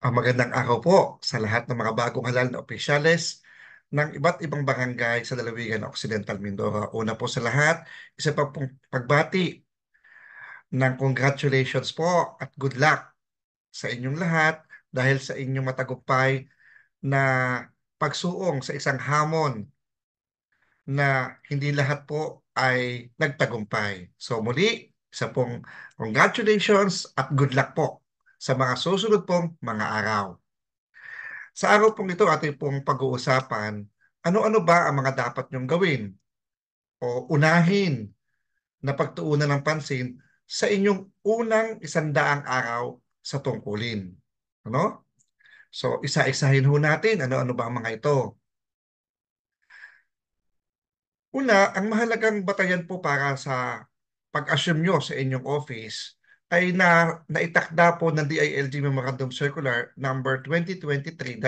Magandang araw po sa lahat ng mga bagong halal na opisyales ng iba't ibang barangay sa lalawigan ng Occidental Mindoro. Una po sa lahat, isa pa pong pagbati ng congratulations po at good luck sa inyong lahat dahil sa inyong matagumpay na pagsuong sa isang hamon na hindi lahat po ay nagtagumpay. So muli, isa pong congratulations at good luck po sa mga susunod pong mga araw. Sa araw pong ito, ating pong pag-uusapan, ano-ano ba ang mga dapat niyong gawin o unahin na pagtuunan ng pansin sa inyong unang 100 araw sa tungkulin. Ano? So, isa-isahin ho natin ano-ano ba ang mga ito. Una, ang mahalagang batayan po para sa pag-assume nyo sa inyong office ay naitakda po ng DILG Memorandum Circular number 2023-166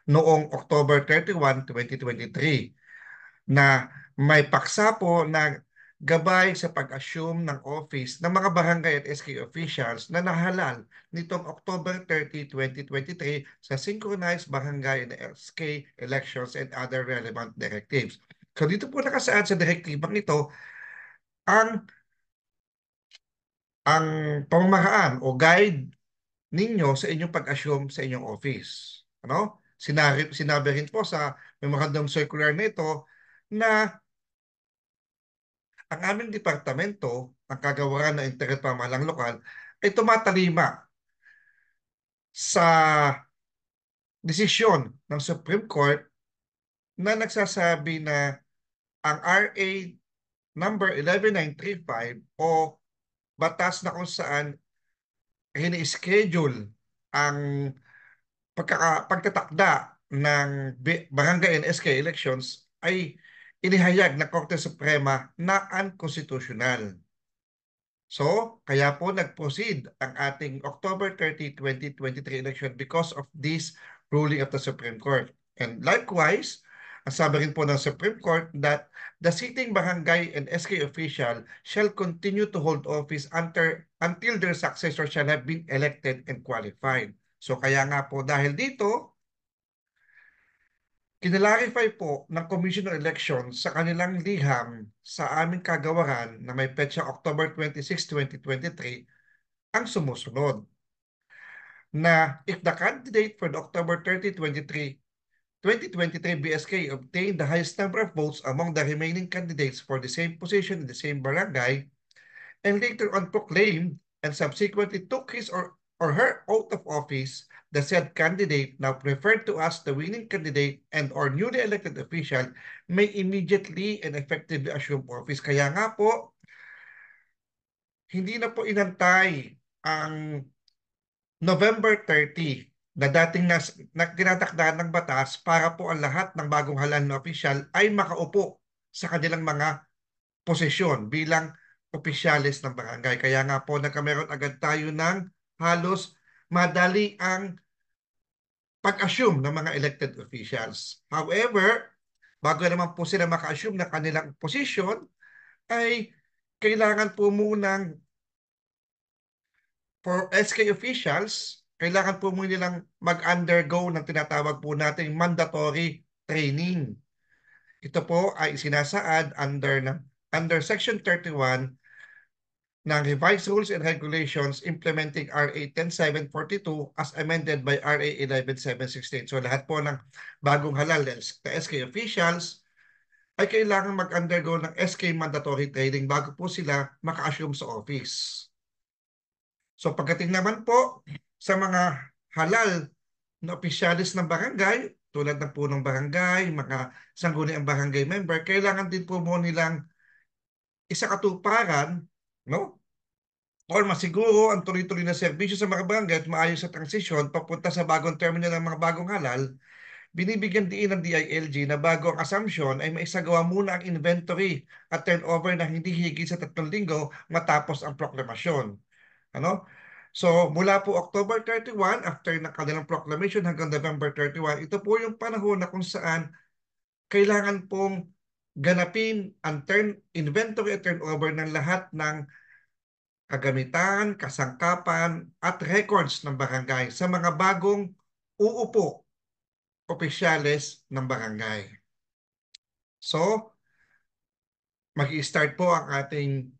noong October 31, 2023 na may paksa po na gabay sa pag-assume ng office ng mga barangay at SK officials na nahalal nitong October 30, 2023 sa synchronized barangay and SK elections and other relevant directives. So dito po nakasaad sa direktibang ito ang ang pamamaraan o guide ninyo sa inyong pag-assume sa inyong office. Ano? Sinabi rin po sa memorandum circular nito na ang aming departamento, ang kagawaran ng Internet Pamahalang Lokal, ay tumatalima sa desisyon ng Supreme Court na nagsasabi na ang RA number 11935 o batas na kung saan ini-schedule ang pagtatakda ng barangay and SK elections ay inihayag ng Korte Suprema na unconstitutional. So, kaya po nag-proceed ang ating October 30, 2023 election because of this ruling of the Supreme Court. And likewise, ang sabi rin po ng Supreme Court that the sitting barangay and SK official shall continue to hold office until their successor shall have been elected and qualified. So kaya nga po dahil dito, kinalarify po ng Commission on Elections sa kanilang liham sa aming kagawaran na may petsa October 26, 2023 ang sumusunod na if the candidate for the October 30, 2023 BSK obtained the highest number of votes among the remaining candidates for the same position in the same barangay and later on proclaimed and subsequently took his or her oath of office, the said candidate, now preferred to us the winning candidate and or newly elected official, may immediately and effectively assume office. Kaya nga po, hindi na po inantay ang November 30 na dating tinatakdaan ng batas para po ang lahat ng bagong halal na opisyal ay makaupo sa kanilang mga posisyon bilang opisyalis ng barangay. Kaya nga po nagkameron agad tayo ng halos madali ang pag-assume ng mga elected officials. However, bago naman po sila maka-assume ng kanilang posisyon, ay kailangan po munang for SK officials, kailangan po muna nilang mag-undergo ng tinatawag po nating mandatory training. Ito po ay sinasaad under Section 31 ng Revised Rules and Regulations implementing RA 10742 as amended by RA 11716. So lahat po ng bagong halal na SK officials ay kailangan mag-undergo ng SK mandatory training bago po sila maka-assume sa office. So pagdating naman po sa mga halal na opisyalis ng barangay, tulad ng punong barangay, mga sangguniang barangay member, kailangan din po mo nilang isakatuparan, no? Or masiguro ang tuloy-tuloy na serbisyo sa mga barangay at maayos sa transisyon papunta sa bagong terminal ng mga bagong halal, binibigyan din ng DILG na bago ang assumption ay maisagawa muna ang inventory at turnover na hindi higit sa 3 linggo matapos ang proklamasyon. Ano? So, mula po October 31, after ng kanilang proclamation hanggang November 31, ito po yung panahon na kung saan kailangan pong ganapin ang inventory at turnover ng lahat ng kagamitan, kasangkapan, at records ng barangay sa mga bagong uupo opisyales ng barangay. So, mag-i-start po ang ating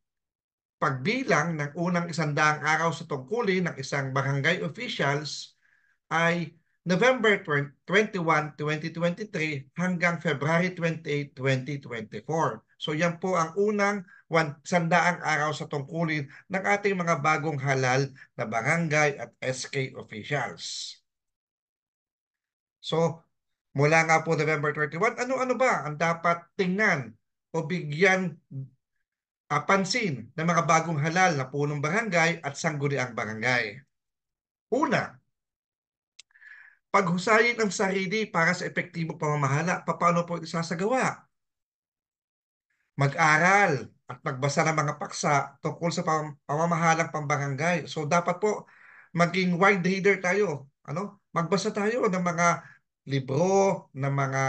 pagbilang ng unang 100 araw sa tungkulin ng isang barangay officials ay November 21, 2023 hanggang February 28, 2024. So yan po ang unang 100 araw sa tungkulin ng ating mga bagong halal na barangay at SK officials. So mula nga po November 21, ano-ano ba ang dapat tingnan o bigyan pansin ng mga bagong halal na punong barangay at sangguniang barangay? Una, paghusayin ang sarili para sa epektibong pamamahala. Paano po ito sasagawa? Mag-aral at magbasa ng mga paksa tungkol sa pamamahalang pambarangay. So dapat po maging wide reader tayo. Magbasa tayo ng mga libro, ng mga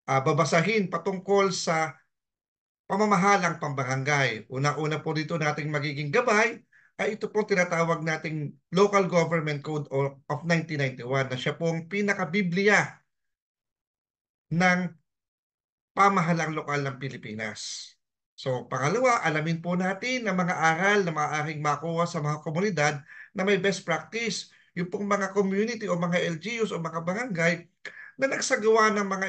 babasahin patungkol sa pamamahalang pambarangay. Una-una po dito nating magiging gabay ay ito po tinatawag nating Local Government Code of 1991 na siya pong pinaka-Biblia ng pamahalang lokal ng Pilipinas. So, pangalawa, alamin po natin ang mga aral na maaaring makuha sa mga komunidad na may best practice. Yung pong mga community o mga LGUs o mga barangay na nagsagawa ng mga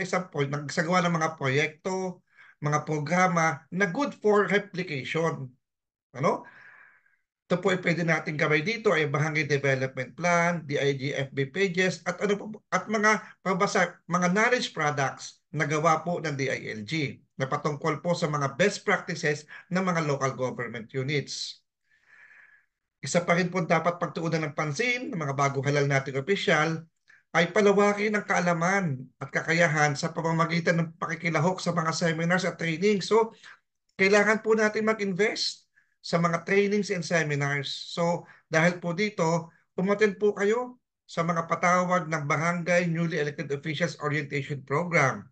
nagsagawa ng mga proyekto, mga programa na good for replication. Ano? Ito po ay pwede natin gawin dito ay Barangay Development Plan, DIG-FB pages, at mga mga knowledge products na gawa po ng DILG na patungkol po sa mga best practices ng mga local government units. Isa pa rin po dapat pagtuunan ng pansin ng mga bagong halal nating opisyal ay palawakin ang kaalaman at kakayahan sa pamamagitan ng pakikilahok sa mga seminars at training. So, kailangan po natin mag-invest sa mga trainings and seminars. So, dahil po dito, umattend po kayo sa mga patawag ng Barangay Newly Elected Officials Orientation Program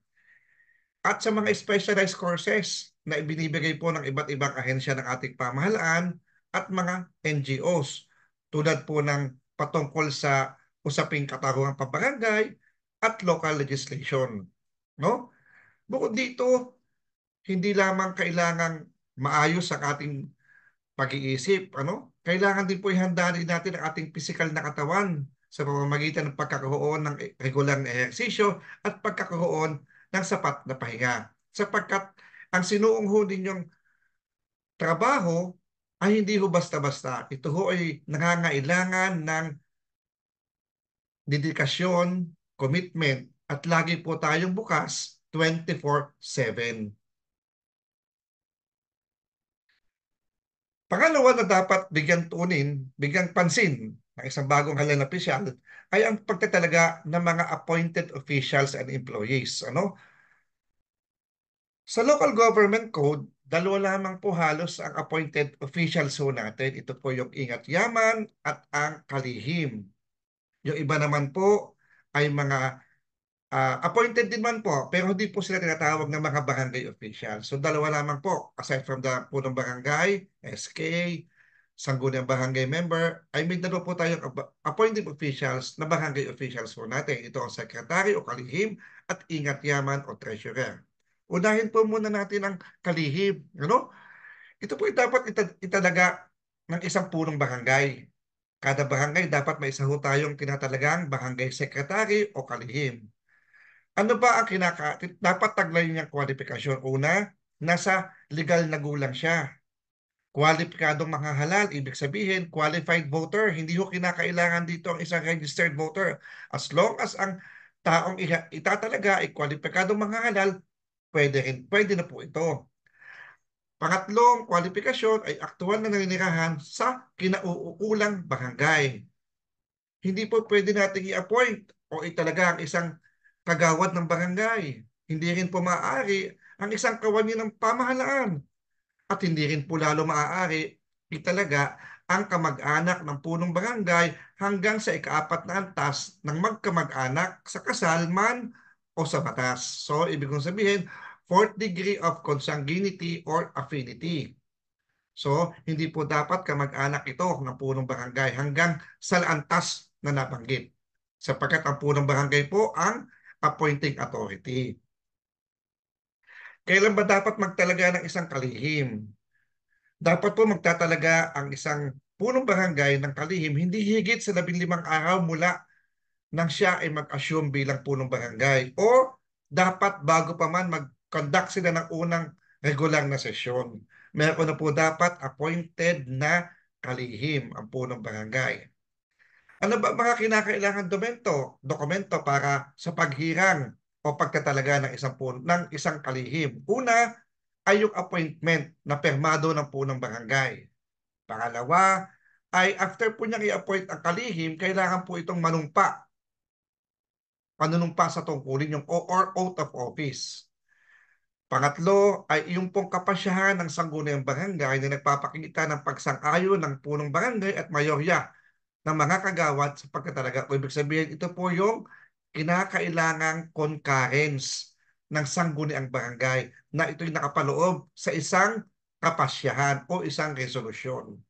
at sa mga specialized courses na ibinibigay po ng iba't ibang ahensya ng ating pamahalaan at mga NGOs tulad po ng patungkol sa usaping katarungang pambarangay at local legislation. No? Bukod dito, hindi lamang kailangang maayos ang ating pag-iisip, kailangan din po ihanda din natin ang ating pisikal na katawan sa pamamagitan ng pagkakaroon ng regular na ehersisyo at pagkakaroon ng sapat na pahinga. Sapagkat ang sinuong ho ninyong trabaho ay hindi ho basta-basta. Ito ho ay nangangailangan ng dedikasyon, commitment, at lagi po tayong bukas 24/7. Pangalawa na dapat bigyang pansin ng isang bagong halal na opisyal ay ang pagtatalaga ng mga appointed officials and employees. Sa Local Government Code, dalawa lamang po halos ang appointed officials ho natin. Ito po yung ingat yaman at ang kalihim. Yung iba naman po ay mga appointed din man po, pero hindi po sila tinatawag ng mga barangay officials. So dalawa lamang po, aside from the punong barangay, SK, sangguniang barangay member, ay may dalawa po tayong appointed officials na barangay officials po natin. Ito ang secretary o kalihim at ingat yaman o treasurer. Unahin po muna natin ang kalihim. Ito po ay dapat italaga ng isang punong barangay. Kada barangay dapat may isa ho tayong tinatalagang barangay secretary o kalihim. Ano ba ang dapat taglay niyang kwalifikasyon? Una, nasa legal na gulang siya. Kwalipikadong manghahalal, ibig sabihin, qualified voter. Hindi ho kinakailangan dito ang isang registered voter. As long as ang taong itatalaga ay kwalipikadong manghahalal, pwede na po ito. Pangatlong kwalifikasyon ay aktual na naninirahan sa kinauukulang barangay. Hindi po pwede nating i-appoint o italaga ang isang kagawad ng barangay. Hindi rin po maaari ang isang kawani ng pamahalaan. At hindi rin po lalo maaari italaga ang kamag-anak ng punong barangay hanggang sa ika-4 na antas ng magkamag-anak sa kasal man o sa batas. So, ibig kong sabihin, 4th degree of consanguinity or affinity. So, hindi po dapat kamag-anak ito ng punong barangay hanggang sa antas na nabanggit. Sapagkat ang punong barangay po ang appointing authority. Kailan ba dapat magtalaga ng isang kalihim? Dapat po magtatalaga ang isang punong barangay ng kalihim hindi higit sa 15 araw mula nang siya ay mag-assume bilang punong barangay o dapat bago pa man mag-conduct sila ng unang regular na sesyon. Meron na po dapat appointed na kalihim ang punong barangay. Ano ba mga kinakailangan dokumento para sa paghirang o pagtatalaga ng isang kalihim? Una ay yung appointment na permado ng punong barangay. Pangalawa ay after po niyang i-appoint ang kalihim, kailangan po itong panunumpa sa tungkulin yung or oath of office. Pangatlo ay yung pong kapasyahan ng sangguniang barangay na nagpapakita ng pagsang-ayon ng punong barangay at mayorya ng mga kagawad sa pagkatalaga. O ibig sabihin, ito po yung kinakailangang concurrence ng sangguniang barangay na ito'y nakapaloob sa isang kapasyahan o isang resolusyon.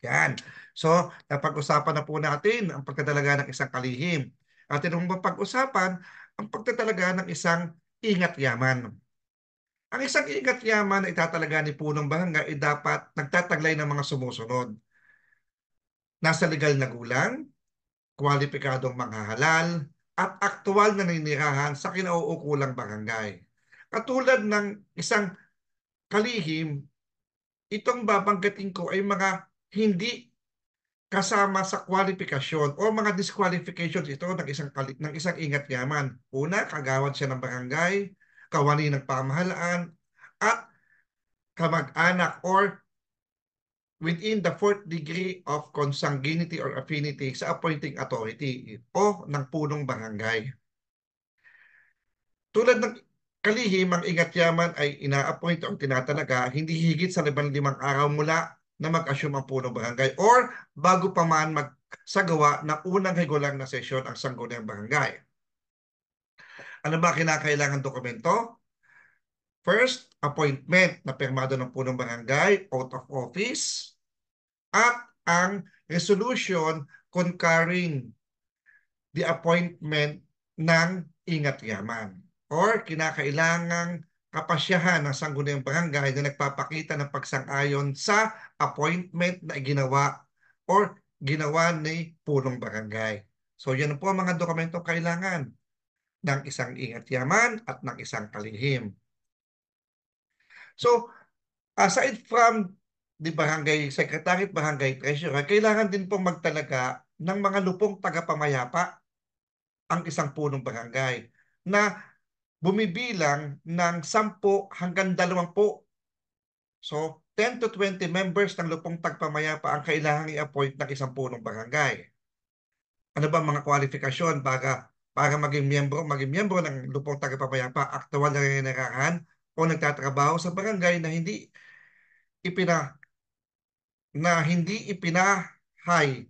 Yan. So, napag-usapan na po natin ang pagtatalaga ng isang kalihim. At itong mapag-usapan ang pagtatalaga ng isang ingat yaman. Ang isang ingat yaman na itatalaga ni punong barangay ay dapat nagtataglay ng mga sumusunod. Nasa legal na gulang, kwalipikadong manghahalal, at aktual na naninirahan sa kinauukulang barangay. Katulad ng isang kalihim, itong babanggatin ko ay mga hindi kasama sa kwalifikasyon o mga disqualifications ito ng isang ingat yaman. Una, kagawad siya ng barangay, kawani ng pamahalaan, at kamag-anak or within the fourth degree of consanguinity or affinity sa appointing authority o ng punong barangay. Tulad ng kalihim, ang ingat yaman ay ina-appoint o tinatalaga hindi higit sa 15 araw mula na mag-assume ang punong barangay or bago pa man magsagawa ng unang regular na sesyon ang sangguniang barangay. Ano ba kinakailangan dokumento? First, appointment na pirmado ng punong barangay, oath of office, at ang resolution concurring the appointment ng ingat yaman or kinakailangang kapasyahan ng sangguniang barangay na nagpapakita ng pagsang-ayon sa appointment na ginawa or ginawa ni punong barangay. So yan po ang mga dokumentong kailangan ng isang ingat yaman at ng isang kalihim. So aside from the barangay secretary at barangay treasurer, kailangan din pong magtalaga ng mga lupong tagapamayapa ang isang punong barangay na bumibilang ng 10 hanggang 20. So, 10 to 20 members ng lupong tagapamayapa ang kailangang i-appoint ng isang punong barangay. Ano ba mga kwalifikasyon para maging miyembro ng lupong tagapamayapa, aktual na nangyayarahan o nagtatrabaho sa barangay na ipina hindi ipinahay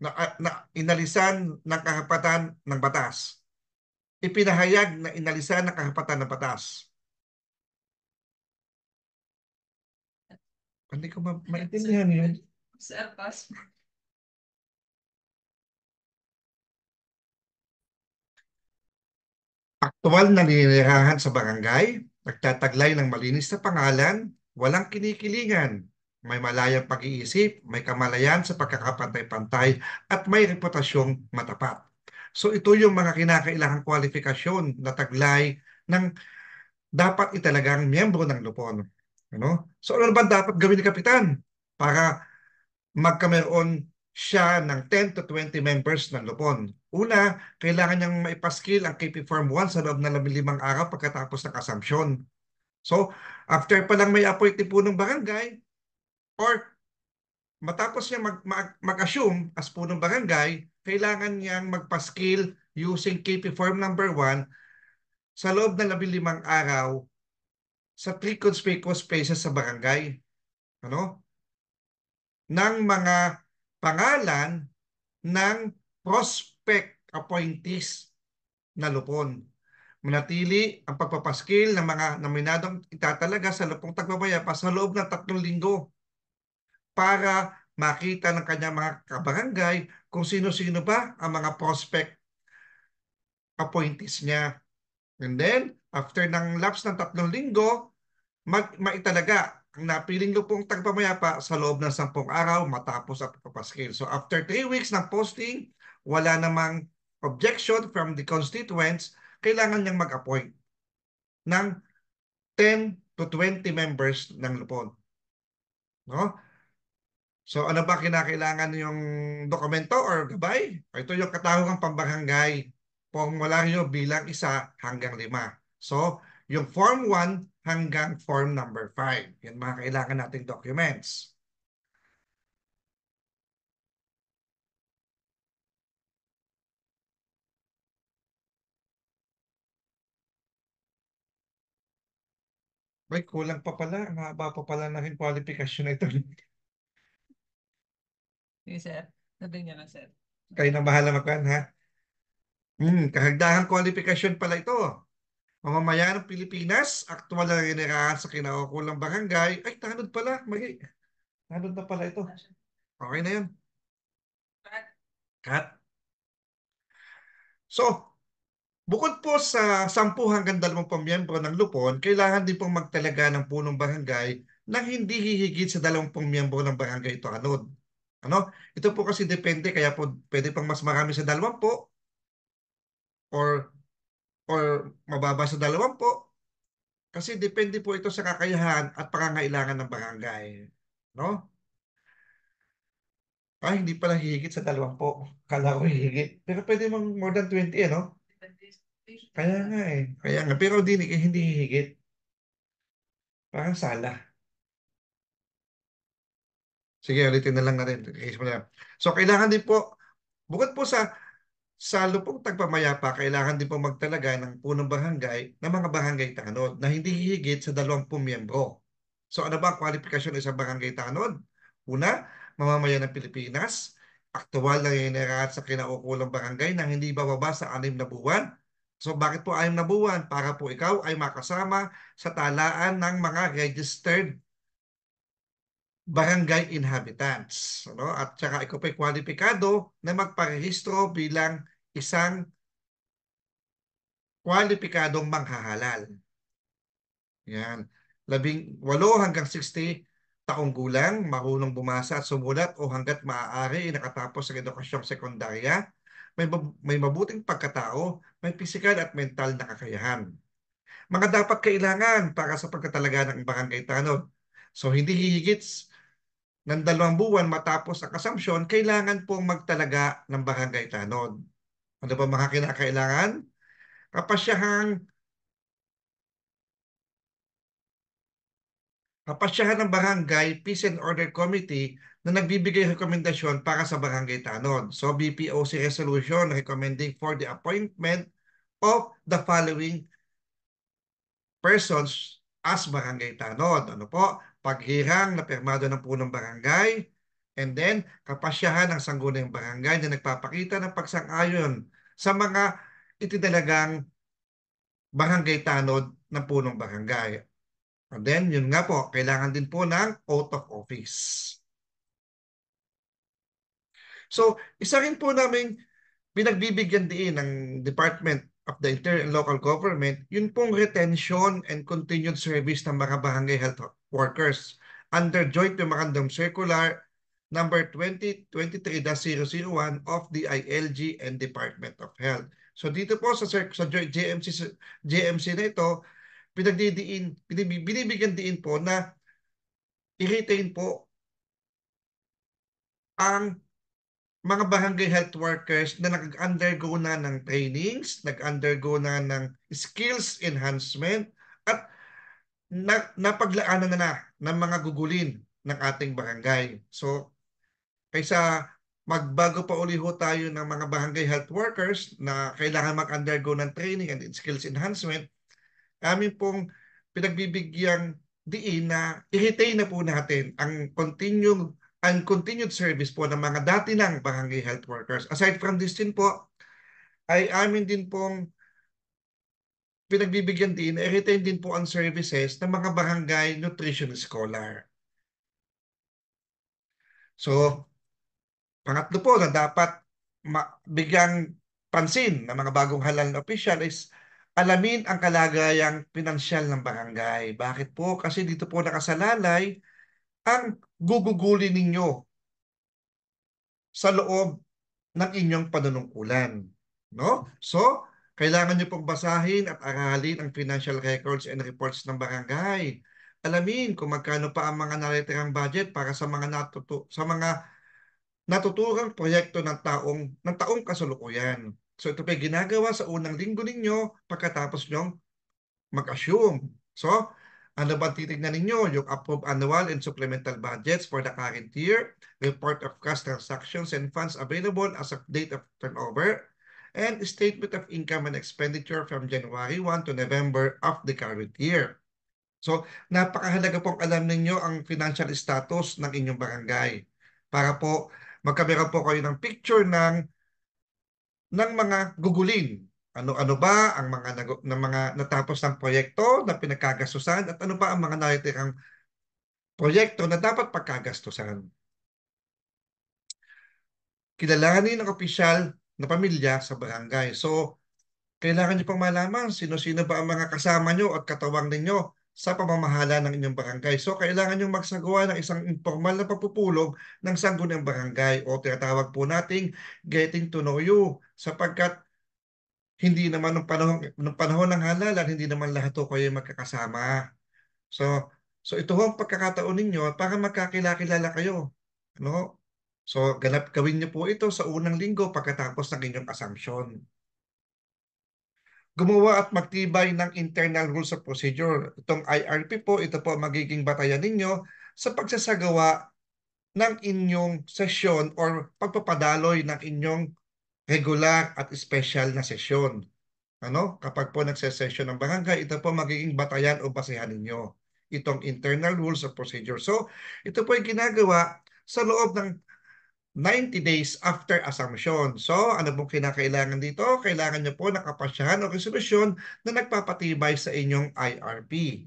na inalisan ng kahapatan ng batas. Ipinahayag na inalisan ng kahapatan ng batas. Hindi ko maintindihan yun. Aktual na ninirahan sa barangay, nagtataglay ng malinis na pangalan, walang kinikilingan, may malayang pag-iisip, may kamalayan sa pagkakapantay-pantay, at may reputasyong matapat. So ito yung mga kinakailangang kwalifikasyon na taglay ng dapat italagang miyembro ng lupon. Ano? So ano ba dapat gawin ni Kapitan para magkameron siya ng 10 to 20 members ng lupon? Una, kailangan niyang maipaskil ang KP Form 1 sa loob ng 15 araw pagkatapos ng assumption. So, after pa lang may appoint po ng barangay or matapos niya mag-assume as punong barangay, kailangan niyang magpaskil using KP Form number 1 sa loob ng 15 araw sa 3 conspicuous places sa barangay. Ano? Ng mga pangalan ng prospect appointees na lupon. manatili ang pagpapaskil ng mga nominadong itatalaga sa lupong tagpamayapa sa loob ng 3 linggo para makita ng kanyang mga kabarangay kung sino-sino ba ang mga prospect appointees niya. And then, after ng lapse ng 3 linggo, maitalaga ang napiling lupong tagpamayapa sa loob ng 10 araw matapos ang pagpapaskil. So after 3 weeks ng posting, wala namang objection from the constituents, kailangan niyang mag-appoint ng 10 to 20 members ng lupon. No? So ano ba kinakailangan yung dokumento or gabay? Ito yung katahungang pambarangay. Formularyo bilang 1 hanggang 5. So yung Form 1 hanggang Form number 5. Yan mga kailangan nating documents. May kulang pa pala. Ang haba pa pala na rin qualification na ito. Sige, sir. Sabihin niya lang, sir. Kayo na bahala magkan ha. Kahagdagang qualification pala ito. Mamamayan ng Pilipinas, aktual na rinirahan sa kinaukulang barangay. Ay, tanod pala. Mali. Tanod na pala ito. Okay na yun. Cut. So, bukod po sa 10 hanggang 20 miyembro ng lupon, kailangan din pong magtalaga ng punong barangay na hindi hihigit sa 20 miyembro ng barangay ito anod. Ano? Ito po kasi depende, kaya po pwede pang mas marami sa 20 or mababa sa 20 kasi depende po ito sa kakayahan at pangangailangan ng barangay. No? Hindi pala hihigit sa 20. Kala ko hihigit. Pero pwede mang more than 20, ano? Kaya nga eh. Kaya nga. Pero hindi hihigit. Parang sala. Sige, ulitin na lang natin. Case mo na. So, kailangan din po, bukod po sa lupong tagpamayapa, kailangan din po magtalaga ng punong barangay ng mga barangay tanod na hindi hihigit sa 20 miyembro. So, ano ba ang kwalifikasyon ng isang barangay tanod? Una, mamamayan ng Pilipinas, aktual na inirahat sa kinaukulang barangay na hindi bababa sa 6 na buwan. So, bakit po 6 na buwan? Para po ikaw ay makasama sa talaan ng mga registered barangay inhabitants. Ano? At saka ikaw pa'y kwalipikado na magparehistro bilang isang kwalipikadong manghahalal. Yan. 18 hanggang 60 taong gulang, marunong bumasa at sumulat o hanggat maaari nakatapos sa edukasyong sekundarya, may mabuting pagkatao, may pisikal at mental na kakayahan. Mga dapat kailangan para sa pagkatalaga ng barangay tanod. So hindi hihigit ng 2 buwan matapos ang assumption, kailangan pong magtalaga ng barangay tanod. Ano ba mga kinakailangan? Kapasyahang Kapasyahan ng Barangay Peace and Order Committee na nagbibigay rekomendasyon para sa barangay tanod. So BPOC resolution recommending for the appointment of the following persons as barangay tanod. Ano po? Paghirang na pirmado ng punong barangay, and then kapasyahan ng sangguniang barangay na nagpapakita ng pagsang-ayon sa mga itinalagang barangay tanod ng punong barangay. And then, yun nga po, kailangan din po ng oath of office. So, isa rin po namin pinagbibigyan din ng Department of the Interior and Local Government, yun pong retention and continued service ng mga barangay health workers under Joint Memorandum Circular number 2023-001 of the ILG and Department of Health. So dito po sa Joint JMC na ito, binibigyan din po na i-retain po ang mga barangay health workers na nag-undergo na ng trainings, nag-undergo na ng skills enhancement, at napaglaanan na ng mga gugulin ng ating barangay. So, kaysa magbago pa uli ho tayo ng mga barangay health workers na kailangan mag-undergo ng training and skills enhancement, amin pong pinagbibigyan diin na i-retain na po natin ang continued service po ng mga dati ng barangay health workers. Aside from this din po, ay amin din pong pinagbibigyan din, retain din po ang services ng mga barangay nutrition scholar. So, pangatlo po na dapat bigyang pansin ng mga bagong halal na opisyal is alamin ang kalagayang pinansyal ng barangay. Bakit po? Kasi dito po nakasalalay ang gugugulin ninyo sa loob ng inyong panunungkulan. No? So, kailangan nyo pong basahin at aralin ang financial records and reports ng barangay. Alamin kung magkano pa ang mga naritirang budget para sa mga naturang proyekto ng taong kasalukuyan. So ito pa ginagawa sa unang linggo ninyo pagkatapos nyong mag-assume. So, ano ba titignan ninyo? Yung approved annual and supplemental budgets for the current year, report of cash transactions and funds available as of date of turnover, and statement of income and expenditure from January 1 to November of the current year. So, napakahalaga pong alam ninyo ang financial status ng inyong barangay para po magkameron po kayo ng picture ng mga gugulin. Ano-ano ba ang mga natapos ng proyekto na pinagkagastusan at ano ba ang mga natitirang proyekto na dapat pagkagastusan. Kilalanin ang opisyal na pamilya sa barangay. So, kailangan niyo pang malaman sino-sino ba ang mga kasama niyo at katawang ninyo sa pamamahala ng inyong barangay. So, kailangan niyo magsagawa ng isang informal na pagpupulong ng sangguniang barangay o tinatawag po nating getting to know you sapagkat hindi naman nung panahon ng halalan, hindi naman lahat po kayo magkakasama. So, ito ho ang pagkakataon ninyo para magkakilala kayo. No? So, gawin niyo po ito sa unang linggo pagkatapos ng inyong assumption. Gumawa at magtibay ng internal rules of procedure. Itong IRP po, ito po magiging batayan ninyo sa pagsasagawa ng inyong sesyon or pagpapadaloy ng inyong regular at special na sesyon. Kapag po nagsesesyon ng barangay, ito po magiging batayan o basehan ninyo. Itong internal rules of procedure. So, ito po ay ginagawa sa loob ng 90 days after assumption. So, ano pong kinakailangan dito? Kailangan nyo po ng kapasyahan o resolusyon na nagpapatibay sa inyong IRP.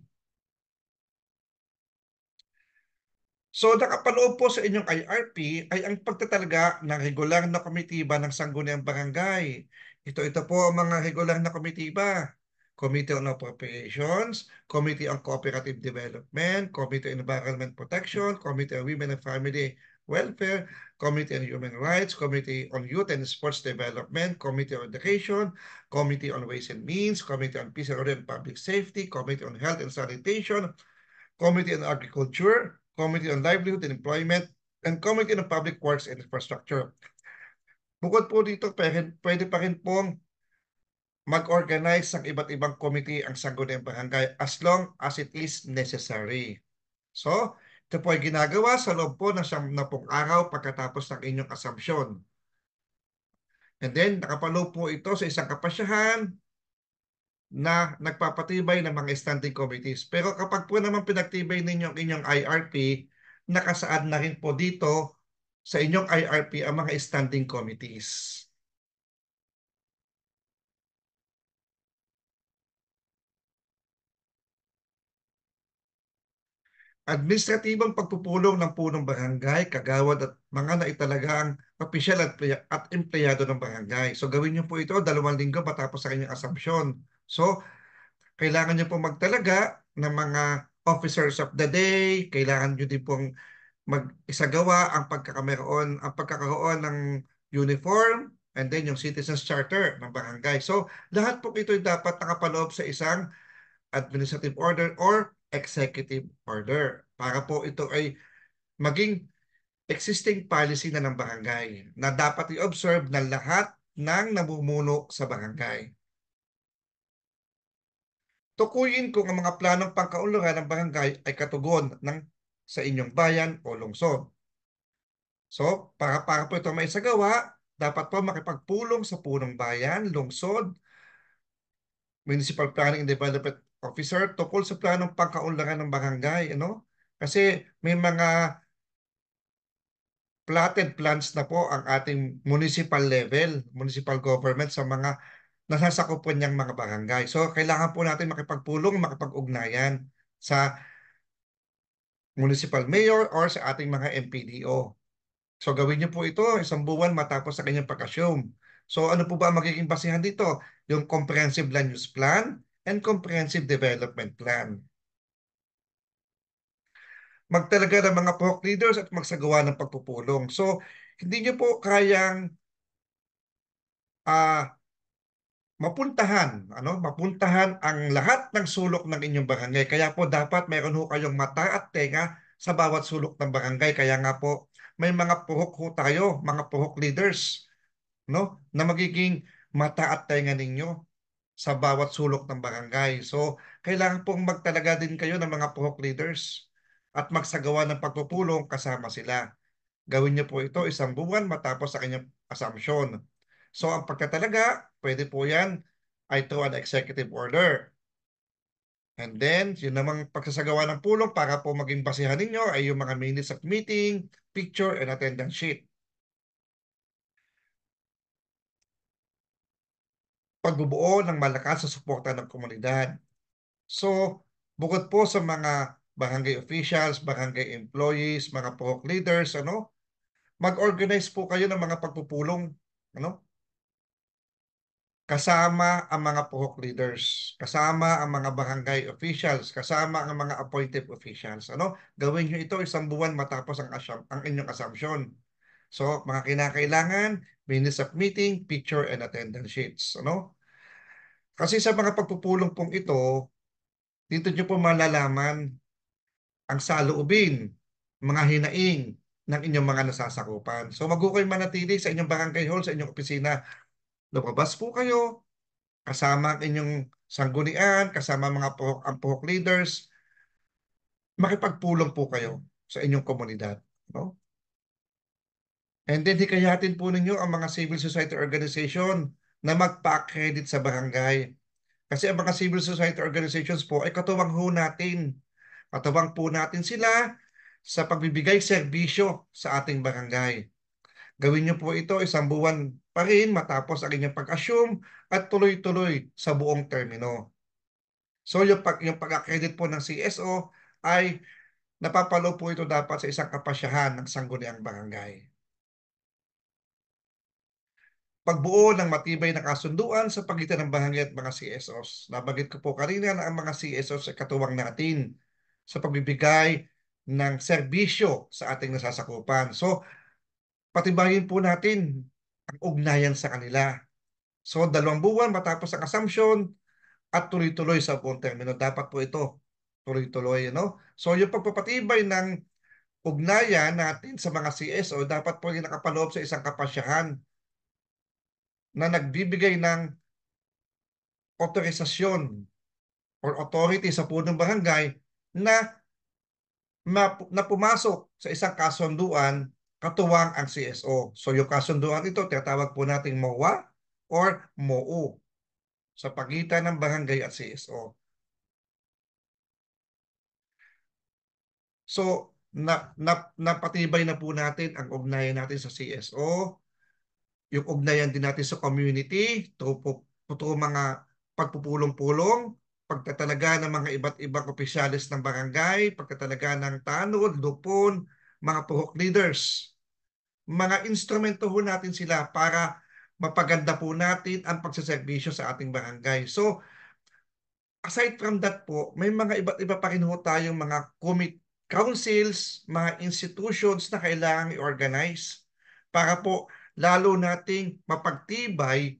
So, nakapaloob po sa inyong IRP ay ang pagtatalaga ng regular na komitiba ng sangguniang barangay. Ito po ang mga regular na komitiba. Committee on Appropriations, Committee on Cooperative Development, Committee on Environment Protection, Committee on Women and Family Welfare, Committee on Human Rights, Committee on Youth and Sports Development, Committee on Education, Committee on Ways and Means, Committee on Peace and Order and Public Safety, Committee on Health and Sanitation, Committee on Agriculture, Committee on Livelihood and Employment, and Committee on Public Works and Infrastructure. Bukod po dito, pwede pa rin pong mag-organize ng iba't ibang committee ang sangguniang barangay as long as it is necessary. So, ito po ay ginagawa sa loob po ng 10 araw pagkatapos ng inyong assumption. And then, nakapalo po ito sa isang kapasyahan na nagpapatibay ng mga standing committees. Pero kapag po naman pinagtibay ninyo ang inyong IRP, nakasaad na rin po dito sa inyong IRP ang mga standing committees. Administratibong pagpupulong ng punong barangay, kagawad at mga naitalagang opisyal at empleyado ng barangay. So gawin niyo po ito 2 linggo matapos sa kanyang assumption. So kailangan niyo po magtalaga ng mga officers of the day, kailangan niyo din pong mag-isagawa ang pagkakaroon ng uniform and then yung citizens charter ng barangay. So lahat po ito ay dapat nakapaloob sa isang administrative order or executive order para po ito ay maging existing policy na ng barangay na dapat i-observe ng lahat ng namumuno sa barangay. Tukuyin kung ang mga planong pangkaunlaran ng barangay ay katugon sa inyong bayan o lungsod. So, para po ito maisagawa, dapat po makipagpulong sa punong bayan, lungsod, Municipal Planning and Development Officer tungkol sa planong pangkaunlaran ng barangay. Kasi may mga plotted plans na po ang ating municipal level, municipal government sa mga nasasakupan niyang mga barangay. So, kailangan po natin makipagpulong, makipag-ugnayan sa municipal mayor or sa ating mga MPDO. So, gawin niyo po ito 1 buwan matapos sa kanyang pag-assume. So, ano po ba ang magiging basihan dito? Yung Comprehensive Land Use Plan and Comprehensive Development Plan. Magtalaga ng mga POC leaders at magsagawa ng pagpupulong. So, hindi niyo po kayang ah, mapuntahan ang lahat ng sulok ng inyong barangay. Kaya po dapat mayroon ho kayong mata at tenga sa bawat sulok ng barangay. Kaya nga po may mga puhok ho tayo, mga puhok leaders, no, na magiging mata at tenga ninyo sa bawat sulok ng barangay. So, kailangan pong magtalaga din kayo ng mga puhok leaders at magsagawa ng pagpupulong kasama sila. Gawin niyo po ito 1 buwan matapos sa kanyang assumption. So, ang pagkatalaga, pwede po yan ay through an executive order. And then, yun namang pagsasagawa ng pulong para po maging basihan ninyo ay yung mga minutes of meeting, picture, and attendance sheet. Pagbubuo ng malakas sa suporta ng komunidad. So, bukod po sa mga barangay officials, barangay employees, mga POC leaders, mag-organize po kayo ng mga pagpupulong, ano? Kasama ang mga POC leaders, kasama ang mga barangay officials, kasama ang mga appointed officials. Gawin nyo ito 1 buwan matapos ang inyong assumption. So, mga kinakailangan, minutes of meeting, picture, and attendance sheets. Kasi sa mga pagpupulong pong ito, dito nyo po malalaman ang saloobin, mga hinaing ng inyong mga nasasakupan. So, mag-ukay manatili sa inyong barangay hall, sa inyong opisina. Lumabas po kayo, kasama ang inyong sanggunian, kasama ang POC leaders, makipagpulong po kayo sa inyong komunidad. No? And then, hikayatin po ninyo ang mga civil society organization na magpa-accredit sa barangay. Kasi ang mga civil society organizations po ay katuwang ho natin. Katuwang po natin sila sa pagbibigay serbisyo sa ating barangay. Gawin niyo po ito 1 buwan pa rin matapos ang inyong pag-assume at tuloy-tuloy sa buong termino. So yung pag-accredit po ng CSO ay napapalo po ito dapat sa isang kapasyahan ng sangguniang barangay. Pagbuo ng matibay na kasunduan sa pagitan ng barangay at mga CSOs. Nabanggit ko po kanina na ang mga CSOs ay katuwang natin sa pagbibigay ng serbisyo sa ating nasasakupan. So, patibayin po natin ang ugnayan sa kanila. So, 2 buwan matapos ang assumption at tuloy-tuloy sa buong termino. Dapat po ito tuloy-tuloy, So, yung pagpapatibay ng ugnayan natin sa mga CSO, dapat po yung nakapaloob sa isang kapasyahan na nagbibigay ng otorisasyon or authority sa punong barangay na, na pumasok sa isang kasunduan katuwang ang CSO. So yung kasunduan ito, tinatawag po nating MOA or MOU sa pagitan ng barangay at CSO. So, napatibay na po natin ang ugnayan natin sa CSO, yung ugnayan din natin sa community, through mga pagpupulong-pulong, pagtatalaga ng mga iba't ibang opisyalis ng barangay, pagtatalaga ng tanod, lupon, mga puhok leaders. Mga instrumento ho natin sila para mapaganda po natin ang pagsaserbisyo sa ating barangay. So, aside from that po, may mga iba't iba pa rin ho tayong mga councils, mga institutions na kailangang i-organize para po lalo nating mapagtibay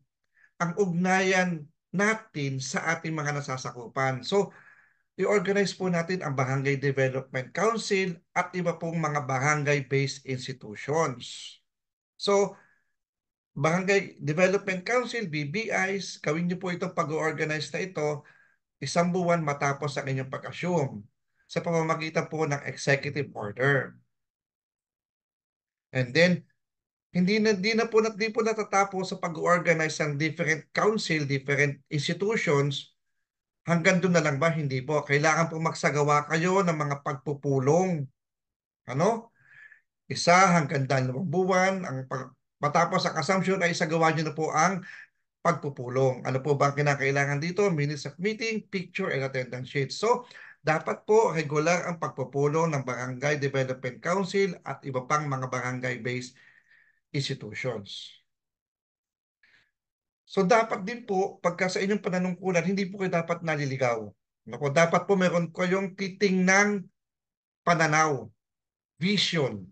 ang ugnayan natin sa ating mga nasasakupan. So, i-organize po natin ang Barangay Development Council at iba pong mga barangay-based institutions. So, Barangay Development Council, BBIs, gawin niyo po itong pag-organize na ito 1 buwan matapos ang inyong pag-assume sa pamamagitan po ng executive order. And then, hindi po natatapos sa pag-organize ng different council, different institutions. Hanggang doon na lang ba? Hindi po. Kailangan po magsagawa kayo ng mga pagpupulong. Ano? 1 hanggang 2 buwan. Matapos ang assumption ay isagawa nyo na po ang pagpupulong. Ano po ba ang kinakailangan dito? Minutes of meeting, picture, and attendance sheet. So, dapat po regular ang pagpupulong ng Barangay Development Council at iba pang mga barangay-based institutions. So dapat din po, pagka sa inyong pananungkulan, hindi po kayo dapat naliligaw. Naku, dapat po meron kayong titingnang pananaw, vision.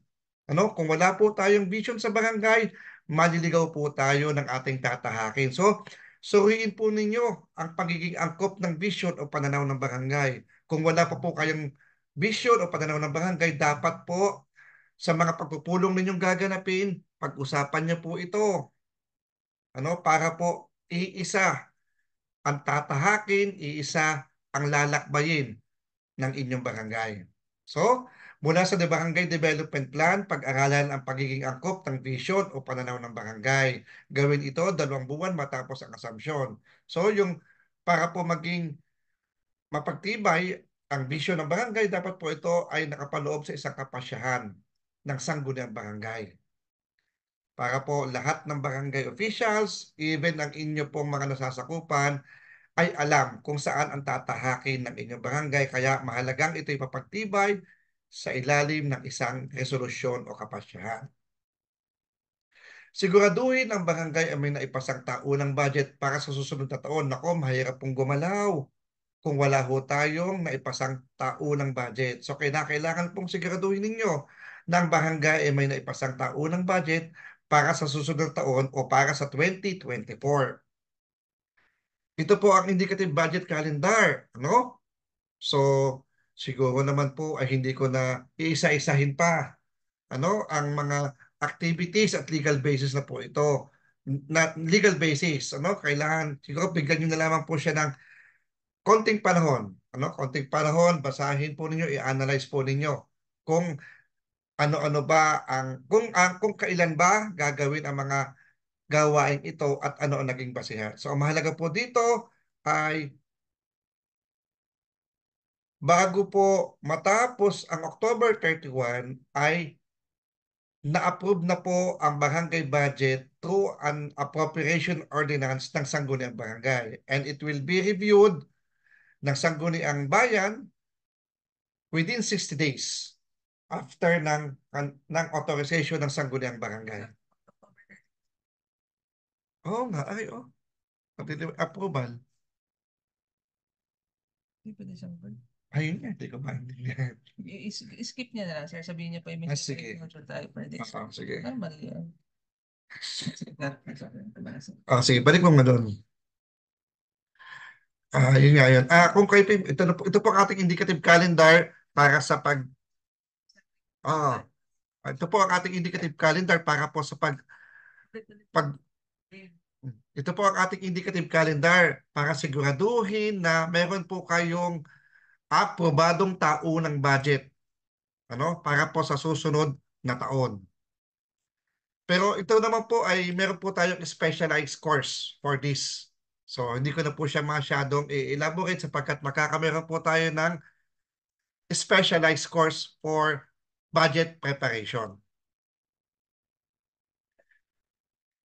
Ano? Kung wala po tayong vision sa barangay, maliligaw po tayo ng ating tatahakin. So, suriin po ninyo ang pagiging angkop ng vision o pananaw ng barangay. Kung wala pa po kayong vision o pananaw ng barangay, dapat po sa mga pagpupulong ninyong gaganapin, pag-usapan niyo po ito. Ano? Para po iisa ang tatahakin, iisa ang lalakbayin ng inyong barangay. So, mula sa Barangay Development Plan, pag-aralan ang pagiging angkop ng vision o pananaw ng barangay. Gawin ito 2 buwan matapos ang assumption. So, para po maging mapagtibay ang vision ng barangay, dapat po ito ay nakapaloob sa isang kapasyahan ng sangguniang barangay. Para po lahat ng barangay officials, even ang inyo pong mga nasasakupan, ay alam kung saan ang tatahakin ng inyong barangay. Kaya mahalagang ito'y papagtibay sa ilalim ng isang resolusyon o kapasyahan. Siguraduhin ang barangay ay may naipasang taunang budget para sa susunod na taon. Nako, mahirap pong gumalaw kung wala ho tayong naipasang taunang budget. So, kailangan pong siguraduhin ninyo na ang barangay ay may naipasang taunang budget para sa susunod na taon o para sa 2024. Ito po ang indicative budget calendar, ano? So, siguro naman po ay hindi ko na iisa-isahin pa, ano, ang mga activities at legal basis na po ito. Na legal basis, ano? Kailangan siguro bigyan niyo na lamang po siya ng konting panahon, ano? Konting panahon, basahin po ninyo, i-analyze po ninyo kung ano-ano ba kung kailan ba gagawin ang mga gawain ito at ano ang naging basihan. So, ang mahalaga po dito ay bago po matapos ang October 31 ay na-approve na po ang barangay budget through an appropriation ordinance ng Sangguniang Barangay. And it will be reviewed ng Sangguniang Bayan within 60 days after ng authorization ng Sangguniang Barangay. Oo nga, ay oh. Approval. Hindi pa December. Ayun nga, hindi ko maintindihan. Skip niya na lang, sir. Sabihin niya pa yung Ah, sige. signature tayo for this. Sige. Normal yun. Sige, balik mo nga doon. Yun nga yun. Kung kayo, ito po ang ating indicative calendar para sa ah, ito po ang ating indicative calendar para po sa pag, ito po ang ating indicative calendar para siguraduhin na meron po kayong aprobadong taunang budget, ano, para po sa susunod na taon. Pero ito naman po ay meron po tayong specialized course for this. So, hindi ko na po siya masyadong i-elaborate sapagkat makakameron po tayo ng specialized course for budget preparation.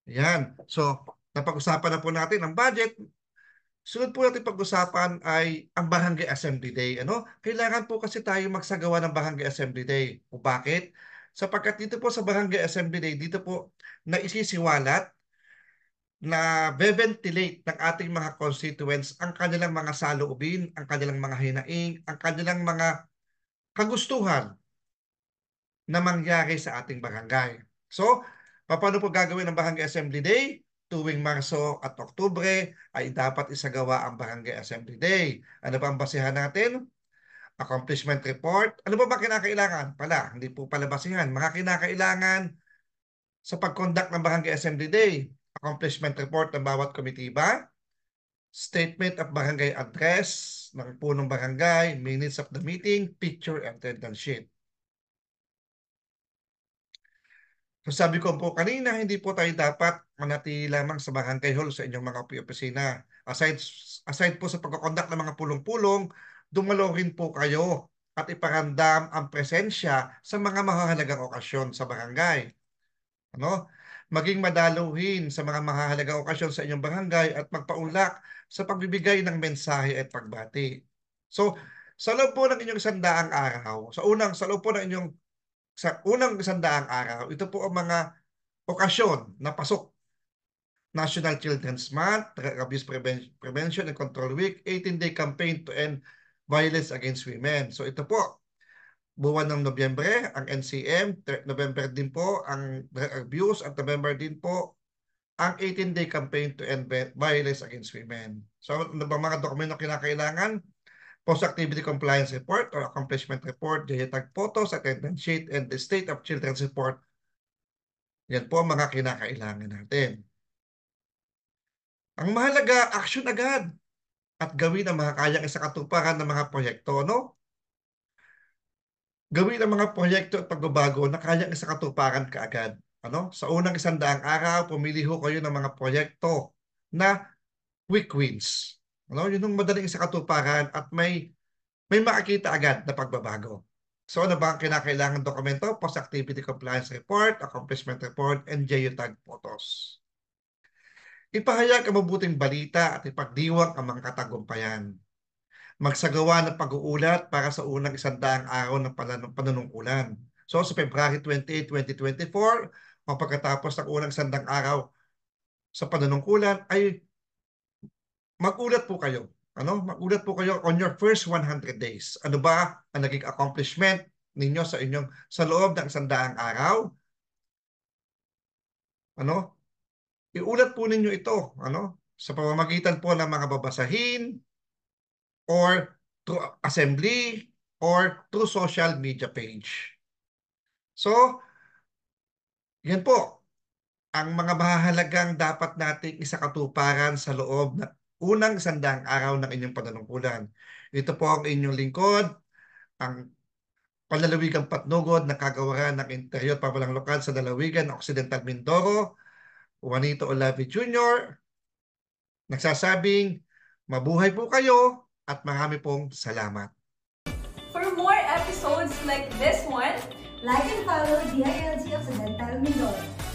Yan. So, napag-usapan na po natin ang budget. Sunod po natin pag-usapan ay ang Barangay Assembly Day. Ano? Kailangan po kasi tayo magsagawa ng Barangay Assembly Day. O bakit? Sapagkat dito po sa Barangay Assembly Day, dito po naisisiwalat na be-ventilate ng ating mga constituents ang kanilang mga saloobin, ang kanilang mga hinaing, ang kanilang mga kagustuhan na mangyari sa ating barangay. So, paano po gagawin ang Barangay Assembly Day? Tuwing Marso at Oktubre ay dapat isagawa ang Barangay Assembly Day. Ano ba ang basehan natin? Accomplishment report. Ano ba kinakailangan? Hindi po pala basehan. Mga kinakailangan sa pag-conduct ng Barangay Assembly Day. Accomplishment report ng bawat komitiba. Statement of barangay address ng punong barangay, minutes of the meeting, picture and attendance sheet. So sabi ko po kanina, hindi po tayo dapat manatili lamang sa barangay hall sa inyong mga opisina. Aside po sa pagkakondak ng mga pulong-pulong, dumalo rin po kayo at iparamdam ang presensya sa mga mahalagang okasyon sa barangay. Ano? maging madaluhin sa mga mahahalagang okasyon sa inyong barangay at magpaunlak sa pagbibigay ng mensahe at pagbati. So, sa loob po ng inyong sandaang araw, sa loob po ng inyong sa unang sandaang araw, ito po ang mga okasyon na pasok. National Children's Month, Drug Abuse Prevention and Control Week, 18-day campaign to end violence against women. So ito po, buwan ng Nobyembre, ang NCM, November din po ang drug abuse, at November din po ang 18-day campaign to end violence against women. So ano ba mga dokumento kinakailangan? Post-activity compliance report or accomplishment report, JTAG photos, attendance sheet, and the state of children's report. Yan po ang mga kinakailangan natin. Ang mahalaga, action agad at gawin ang mga kayang isakatuparan ng mga proyekto, no? Gawin ang mga proyekto at pagbabago na kayang isakatuparan kaagad. Ano? Sa unang 100 araw, pumili ho kayo ng mga proyekto na quick wins. Ano? Yun ang madaling isakatuparan at may makikita agad na pagbabago. So ano ba ang kinakailangan dokumento? Post-activity compliance report, accomplishment report, and geotag photos. Ipahayag ang mabuting balita at ipagdiwang ang mga katagumpayan. Magsagawa ng pag-uulat para sa unang 100 araw ng panunungkulan. So sa February 28, 2024, o pagkatapos ng unang 100 araw sa panunungkulan, ay mag-ulat po kayo. Ano? Mag-ulat po kayo on your first 100 days. Ano ba ang naging accomplishment ninyo sa loob ng 100 araw? Ano? Iulat po ninyo ito, ano? Sa pamamagitan po ng mga babasahin, or through assembly, or through social media page. So, yan po ang mga mahalagang dapat nating isakatuparan sa loob ng unang 100 araw ng inyong panunungkulan. Ito po ang inyong lingkod, ang Panlalawigang Patnugod na Kagawaran ng Interior Pamalang Lokal sa Dalawigan, Occidental Mindoro, Juanito Olavi Jr., nagsasabing, mabuhay po kayo at marami pong salamat. For more episodes like this one, like and follow DILG Occidental Mindoro.